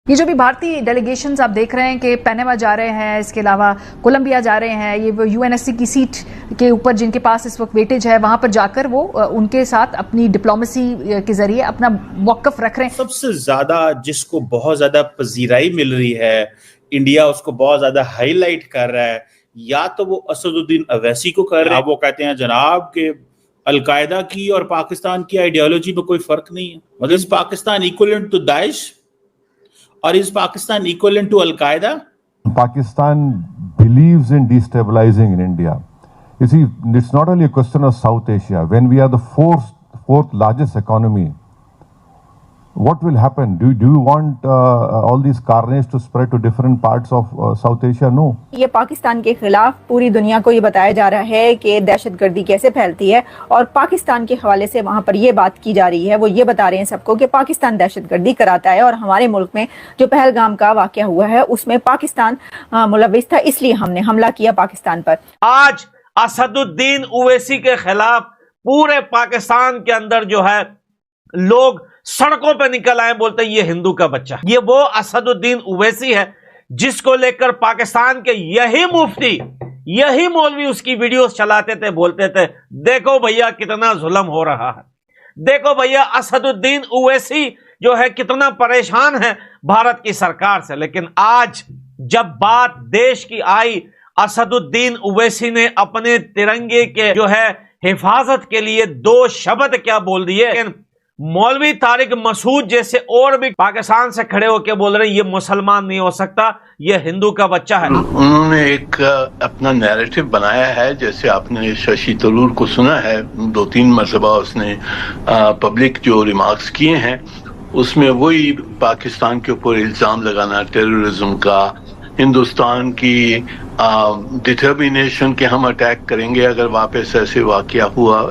ये जो भी भारतीय डेलीगेशंस आप देख रहे हैं कि पनामा जा रहे हैं, इसके अलावा कोलंबिया जा रहे हैं, ये वो यूएनएससी की सीट के ऊपर जिनके पास इस वक्त वेटेज है, वहां पर जाकर वो उनके साथ अपनी डिप्लोमेसी के जरिए अपना मौकफ रख रहे हैं। सबसे ज्यादा जिसको बहुत ज्यादा पजीराई मिल रही है, इंडिया उसको बहुत ज्यादा हाईलाइट कर रहा है, या तो वो असदुद्दीन अवैसी को कर रहा है। वो कहते हैं जनाब के अलकायदा की और पाकिस्तान की आइडियोलॉजी में कोई फर्क नहीं है, मतलब is Pakistan equivalent to Daesh or is Pakistan equivalent to Al-Qaeda? Pakistan believes in destabilizing in India. You see, it's not only a question of South Asia. When we are the fourth largest economy, what will happen? Do you want all these carnage to spread to different parts of South Asia? No. ये पाकिस्तान के खिलाफ पूरी दुनिया को ये बताया जा रहा है कि दहशतगर्दी कैसे फैलती है, और पाकिस्तान के हवाले से वहाँ पर ये बात की जा रही है, वो ये बता रहे हैं सबको कि पाकिस्तान दहशतगर्दी कराता है, और हमारे मुल्क में जो पहलगाम का वाक़या हुआ है उसमें पाकिस्तान मुलव्विस था, इसलिए हमने हमला किया पाकिस्तान पर। आज असदुद्दीन ओवैसी के खिलाफ पूरे पाकिस्तान के अंदर जो है लोग सड़कों पे निकल आए, बोलते हैं ये हिंदू का बच्चा। ये वो असदुद्दीन ओवैसी है जिसको लेकर पाकिस्तान के यही मुफ्ती, यही मौलवी उसकी वीडियोस चलाते थे, बोलते थे देखो भैया कितना जुल्म हो रहा है, देखो भैया असदुद्दीन ओवैसी जो है कितना परेशान है भारत की सरकार से। लेकिन आज जब बात देश की आई, असदुद्दीन ओवैसी ने अपने तिरंगे के जो है हिफाजत के लिए दो शब्द क्या बोल दिए। मौलवी तारिक मसूद जैसे और भी पाकिस्तान से खड़े होकर बोल रहे हैं ये मुसलमान नहीं हो सकता, ये हिंदू का बच्चा है। उन्होंने एक अपना नैरेटिव बनाया है, जैसे आपने शशि थरूर को सुना है 2-3 मरतबा उसने पब्लिक जो रिमार्क्स किए हैं, उसमें वही पाकिस्तान के ऊपर इल्जाम लगाना टेररिज्म का, हिंदुस्तान की डिटर्मिनेशन के हम अटैक करेंगे अगर वापस ऐसे वाकया हुआ,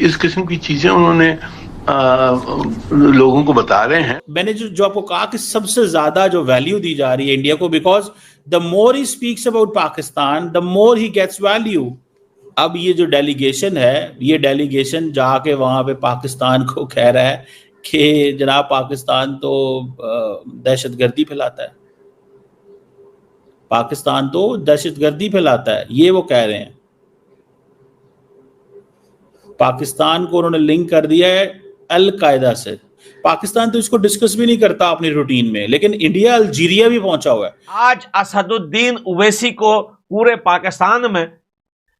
इस किस्म की चीजें उन्होंने लोगों को बता रहे हैं। मैंने जो आपको कहा कि सबसे ज्यादा जो वैल्यू दी जा रही है इंडिया को, because the more he speaks about Pakistan the more he gets value. अब ये जो डेलीगेशन है, ये डेलीगेशन जाके वहां पे पाकिस्तान को कह रहा है कि जनाब पाकिस्तान तो दहशतगर्दी फैलाता है, पाकिस्तान तो दहशतगर्दी फैलाता है, ये वो कह रहे हैं। पाकिस्तान को उन्होंने लिंक कर दिया है अल-कायदा से। पाकिस्तान तो इसको डिस्कस भी नहीं करता अपनी रूटीन में, लेकिन इंडिया अल्जीरिया भी पहुंचा हुआ है। आज असदुद्दीन ओवैसी को पूरे पाकिस्तान में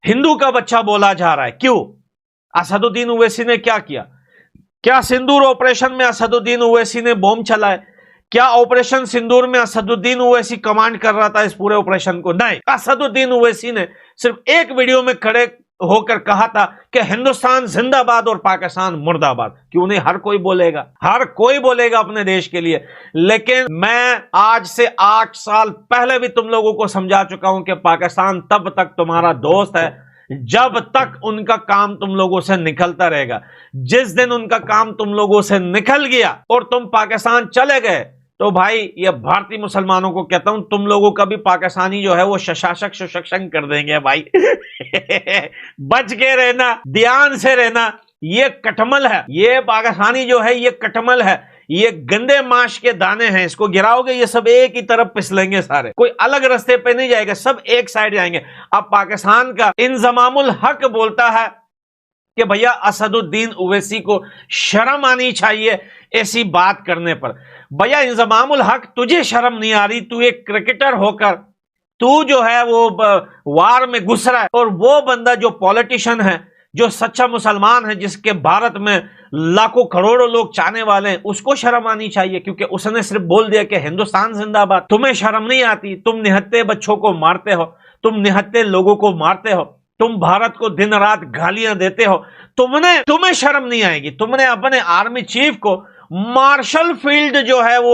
हिंदू का बच्चा बोला जा रहा है। क्यों? असदुद्दीन ओवैसी ने क्या किया? क्या सिंदूर ऑपरेशन में असदुद्दीन ओवैसी ने बॉम्ब चलाए? क्या ऑपरेशन सिंदूर में असदुद्दीन ओवैसी कमांड कर रहा था इस पूरे ऑपरेशन को? नहीं, असदुद्दीन ओवैसी ने सिर्फ एक वीडियो में खड़े होकर कहा था कि हिंदुस्तान जिंदाबाद और पाकिस्तान मुर्दाबाद। क्यों नहीं, हर कोई बोलेगा, हर कोई बोलेगा अपने देश के लिए। लेकिन मैं आज से 8 साल पहले भी तुम लोगों को समझा चुका हूं कि पाकिस्तान तब तक तुम्हारा दोस्त है जब तक उनका काम तुम लोगों से निकलता रहेगा। जिस दिन उनका काम तुम लोगों से निकल गया और तुम पाकिस्तान चले गए, तो भाई ये भारतीय मुसलमानों को कहता हूं, तुम लोगों का भी पाकिस्तानी जो है वो शशासक सुशक्षण कर देंगे भाई। बच के रहना, ध्यान से रहना। ये कटमल है, ये पाकिस्तानी जो है ये कटमल है, ये गंदे माश के दाने हैं। इसको गिराओगे ये सब एक ही तरफ पिसलेंगे सारे, कोई अलग रास्ते पे नहीं जाएगा, सब एक साइड जाएंगे। अब पाकिस्तान का इंजमामुल हक बोलता है कि भैया असदुद्दीन ओवैसी को शर्म आनी चाहिए ऐसी बात करने पर। भैया इंजमामुल हक, तुझे शर्म नहीं आ रही? तू एक क्रिकेटर होकर तू जो है वो वार में घुस रहा है, और वो बंदा जो पॉलिटिशियन है, जो सच्चा मुसलमान है, जिसके भारत में लाखों करोड़ों लोग चाहने वाले हैं, उसको शर्म आनी चाहिए, क्योंकि उसने सिर्फ बोल दिया कि हिंदुस्तान जिंदाबाद। तुम्हें शर्म नहीं आती? तुम निहत्ते बच्चों को मारते हो, तुम निहत्ते लोगों को मारते हो, तुम भारत को दिन रात गालियां देते हो, तुम्हें शर्म नहीं आएगी? तुमने अपने आर्मी चीफ को मार्शल फील्ड जो है वो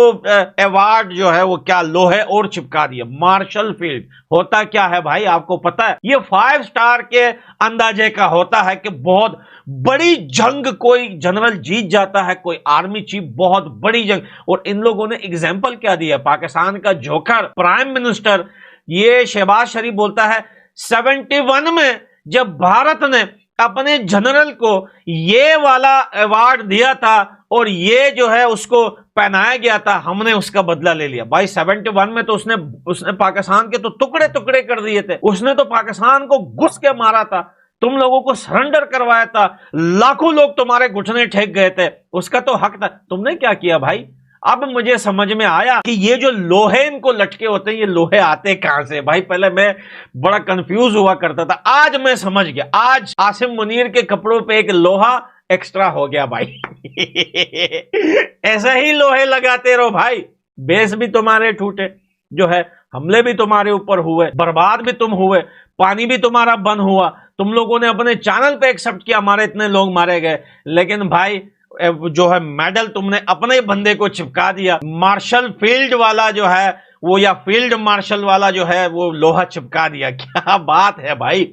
अवार्ड जो है वो क्या लोहे और चिपका दिया। मार्शल फील्ड होता क्या है भाई, आपको पता है? ये 5 स्टार के अंदाजे का होता है कि बहुत बड़ी जंग कोई जनरल जीत जाता है, कोई आर्मी चीफ, बहुत बड़ी जंग। और इन लोगों ने एग्जाम्पल क्या दिया? पाकिस्तान का जोकर प्राइम मिनिस्टर ये शहबाज शरीफ बोलता है 71 में जब भारत ने अपने जनरल को ये वाला अवार्ड दिया था और ये जो है उसको पहनाया गया था, हमने उसका बदला ले लिया। भाई 71 में तो उसने पाकिस्तान के तो टुकड़े टुकड़े कर दिए थे, उसने तो पाकिस्तान को घुस के मारा था, तुम लोगों को सरेंडर करवाया था, लाखों लोग तुम्हारे घुटने ठेक गए थे, उसका तो हक था। तुमने क्या किया भाई? अब मुझे समझ में आया कि ये जो लोहे इनको लटके होते हैं, ये लोहे आते कहां से भाई। पहले मैं बड़ा कंफ्यूज हुआ करता था, आज मैं समझ गया। आज आसिम मुनीर के कपड़ों पे एक लोहा एक्स्ट्रा हो गया भाई। ऐसा ही लोहे लगाते रहो भाई, बेस भी तुम्हारे टूटे, जो है हमले भी तुम्हारे ऊपर हुए, बर्बाद भी तुम हुए, पानी भी तुम्हारा बंद हुआ, तुम लोगों ने अपने चैनल पे एक्सेप्ट किया हमारे इतने लोग मारे गए, लेकिन भाई जो है मेडल तुमने अपने बंदे को चिपका दिया। मार्शल फील्ड वाला जो है वो, या फील्ड मार्शल वाला जो है वो लोहा चिपका दिया। क्या बात है भाई,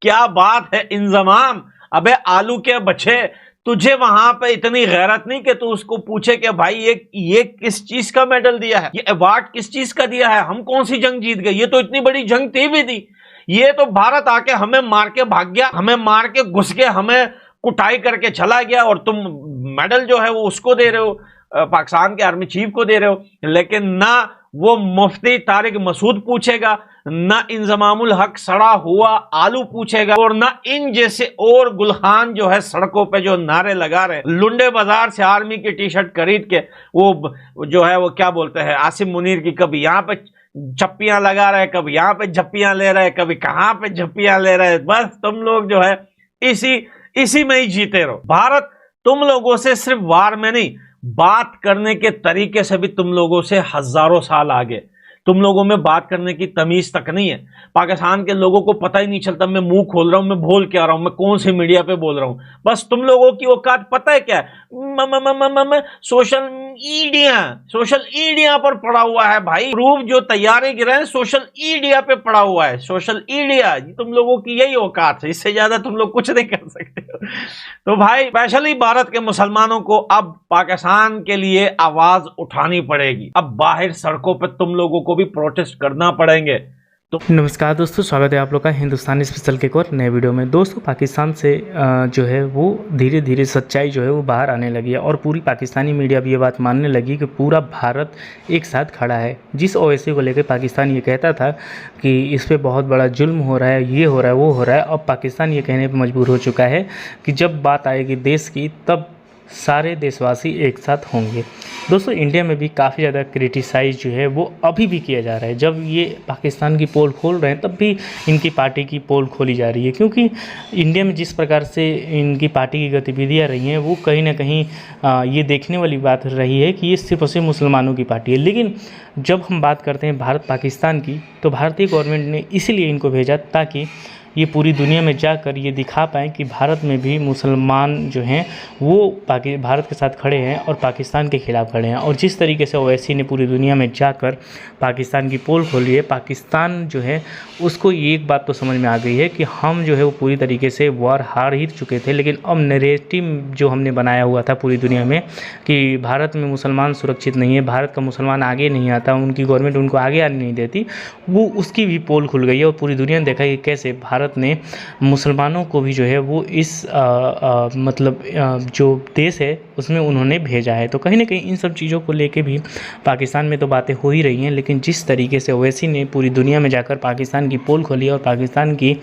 क्या बात है इंजमाम। अबे आलू के बच्चे, तुझे वहां पे इतनी गैरत नहीं कि तू उसको पूछे कि भाई ये किस चीज का मेडल दिया है, ये अवार्ड किस चीज का दिया है, हम कौन सी जंग जीत गए, ये तो इतनी बड़ी जंग थी भी थी, ये तो भारत आके हमें मार के भाग गया, हमें मार के घुस के हमें कुटाई करके चला गया, और तुम मेडल जो है वो उसको दे रहे हो, पाकिस्तान के आर्मी चीफ को दे रहे हो। लेकिन ना वो मुफ्ती तारिक मसूद पूछेगा, ना इंजमामुल हक सड़ा हुआ आलू पूछेगा, और ना इन जैसे और गुलखान जो है सड़कों पे जो नारे लगा रहे, लुंडे बाजार से आर्मी की टी शर्ट खरीद के वो जो है वो क्या बोलते हैं आसिम मुनीर की, कभी यहाँ पे चप्पियां लगा रहे, कभी यहाँ पे झप्पियां ले रहे, कभी कहां पे झप्पियां ले रहे। बस तुम लोग जो है इसी में ही जीते रहो। भारत तुम लोगों से सिर्फ वार में नहीं, बात करने के तरीके से भी तुम लोगों से हजारों साल आगे। तुम लोगों में बात करने की तमीज तक नहीं है। पाकिस्तान के लोगों को पता ही नहीं चलता मैं मुंह खोल रहा हूं, मैं बोल क्या रहा हूं, मैं कौन सी मीडिया पे बोल रहा हूं। बस तुम लोगों की औकात पता है क्या है? सोशल मीडिया पर पड़ा हुआ है भाई। प्रूफ जो तैयारी गिरा है सोशल मीडिया पे पड़ा हुआ है, सोशल मीडिया। तुम लोगों की यही औकात है, इससे ज्यादा तुम लोग कुछ नहीं कर सकते। तो भाई स्पेशली भारत के मुसलमानों को अब पाकिस्तान के लिए आवाज उठानी पड़ेगी। अब बाहर सड़कों पर तुम लोगों को भी प्रोटेस्ट करना पड़ेंगे। तो नमस्कार दोस्तों, स्वागत है आप लोग का हिंदुस्तानी स्पेशल के एक और नए वीडियो में। दोस्तों पाकिस्तान से जो है वो धीरे धीरे सच्चाई जो है वो बाहर आने लगी है, और पूरी पाकिस्तानी मीडिया भी ये बात मानने लगी कि पूरा भारत एक साथ खड़ा है। जिस ओवैसी को लेकर पाकिस्तान ये कहता था कि इस पर बहुत बड़ा जुल्म हो रहा है, ये हो रहा है, वो हो रहा है, अब पाकिस्तान ये कहने पर मजबूर हो चुका है कि जब बात आएगी देश की तब सारे देशवासी एक साथ होंगे। दोस्तों इंडिया में भी काफ़ी ज़्यादा क्रिटिसाइज जो है वो अभी भी किया जा रहा है। जब ये पाकिस्तान की पोल खोल रहे हैं तब भी इनकी पार्टी की पोल खोली जा रही है, क्योंकि इंडिया में जिस प्रकार से इनकी पार्टी की गतिविधियाँ रही हैं वो कहीं ना कहीं ये देखने वाली बात रही है कि ये सिर्फ और सिर्फ मुसलमानों की पार्टी है। लेकिन जब हम बात करते हैं भारत पाकिस्तान की, तो भारतीय गवर्नमेंट ने इसीलिए इनको भेजा ताकि ये पूरी दुनिया में जाकर ये दिखा पाएँ कि भारत में भी मुसलमान जो हैं वो भारत के साथ खड़े हैं और पाकिस्तान के ख़िलाफ़ खड़े हैं। और जिस तरीके से ओवैसी ने पूरी दुनिया में जाकर पाकिस्तान की पोल खोली है, पाकिस्तान जो है उसको ये एक बात तो समझ में आ गई है कि हम जो है वो पूरी तरीके से वॉर हार ही चुके थे। लेकिन अब नैरेटिव जो हमने बनाया हुआ था पूरी दुनिया में कि भारत में मुसलमान सुरक्षित नहीं है, भारत का मुसलमान आगे नहीं आता, उनकी गवर्नमेंट उनको आगे आने नहीं देती, वो उसकी भी पोल खुल गई है। और पूरी दुनिया ने देखा कि कैसे भारत ने मुसलमानों को भी जो है वो इस जो देश है उसमें उन्होंने भेजा है। तो कहीं ना कहीं इन सब चीज़ों को लेके भी पाकिस्तान में तो बातें हो ही रही हैं, लेकिन जिस तरीके से ओवैसी ने पूरी दुनिया में जाकर पाकिस्तान की पोल खोली और पाकिस्तान की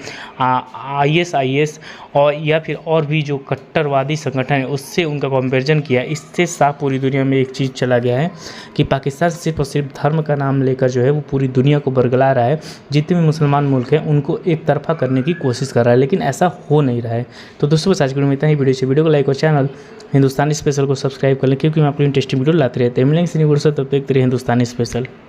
ISIS और या फिर और भी जो कट्टरवादी संगठन है उससे उनका कंपैरिजन किया, इससे साफ पूरी दुनिया में एक चीज़ चला गया है कि पाकिस्तान सिर्फ और सिर्फ धर्म का नाम लेकर जो है वो पूरी दुनिया को बरगला रहा है। जितने भी मुसलमान मुल्क हैं उनको एक तरफा करने की कोशिश कर रहा है, लेकिन ऐसा हो नहीं रहा है। तो दोस्तों बस आज के इतना ही। वीडियो को लाइक और चैनल हिंदुस्तानी स्पेशल को सब्सक्राइब कर लें, क्योंकि मैं आपको इंटरेस्टिंग वीडियो लाते रहते हैं। मिलेंगे तब तक हिंदुस्तानी स्पेशल।